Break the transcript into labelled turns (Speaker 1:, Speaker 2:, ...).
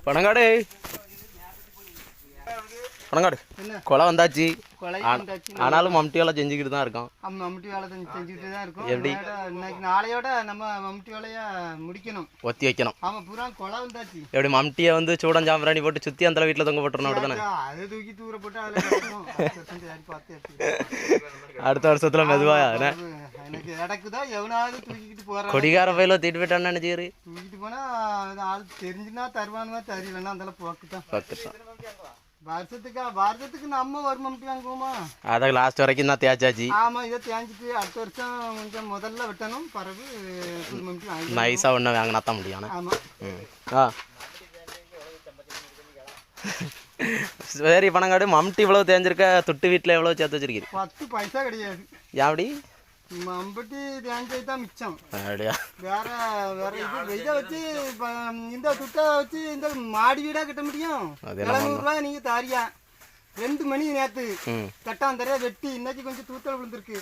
Speaker 1: பணங்காடு பணங்காடு கொலை வந்தாச்சு. ஆனாலும் மம்டி வேலை செஞ்சுக்கிட்டு தான் இருக்கோம்.
Speaker 2: மம்டி வேலை செஞ்சுக்கிட்டு தான் இருக்கோம்.
Speaker 1: எப்படி
Speaker 2: இன்னைக்கு நாளையோட நம்ம மம்டி வேலையை முடிக்கணும்,
Speaker 1: ஒத்தி வைக்கணும்.
Speaker 2: ஆமாம், பூரா கொலை வந்தாச்சு.
Speaker 1: எப்படி மம்டியை வந்து சூடம் சாம்பிராணி போட்டு சுற்றி அந்த வீட்டில் தொங்க போட்டுருணும். அப்படி தானே?
Speaker 2: அதை தூக்கி தூர போட்டு
Speaker 1: அடுத்த வருஷத்துல மெதுவா
Speaker 2: எனக்கு இடக்குதா எவனாவது தூக்கிக்கிட்டு போறான்.
Speaker 1: கொடிகார பயில தூக்கிட்டு போயிட்டான்னு நினைச்சிரு.
Speaker 2: தூக்கிட்டு போனா ஆள் தெரிஞ்சுன்னா தருவானுவா, தெரியலன்னா அதெல்லாம் போக்குதான். வருஷத்துக்கு நம்ம ஒரு மம்டி வாங்குவோமா? அதான்
Speaker 1: லாஸ்ட் வரைக்கும் தான் தேய்ச்சாச்சு.
Speaker 2: ஆமா, இதை தேய்ச்சிட்டு அடுத்த வருஷம் கொஞ்சம் முதல்ல வெட்டணும், பிறகு புது மம்டி வாங்கி
Speaker 1: நைஸா ஒன்று வாங்கினா தான் முடியும்.
Speaker 2: ஆமா.
Speaker 1: சரி பணங்காடு, மம்டி இவ்வளவு தேஞ்சிருக்க, துட்டு வீட்டில் எவ்வளோ சேர்த்து வச்சிருக்கீங்க?
Speaker 2: 10 பைசா கிடையாது.
Speaker 1: எப்படி
Speaker 2: மம்பட்டி தேஞ்சது தான் மிச்சம்.
Speaker 1: அப்படியா?
Speaker 2: வேற இதை வச்சு இந்த துட்டை வச்சு இந்த மாடி வீடா கட்ட முடியும்? 700 ரூபாய் நீங்க தாரியா? 2 மணி நேற்று தட்டாந்தரையா வெட்டி இன்னைக்கு கொஞ்சம் தூத்தல் விழுந்திருக்கு.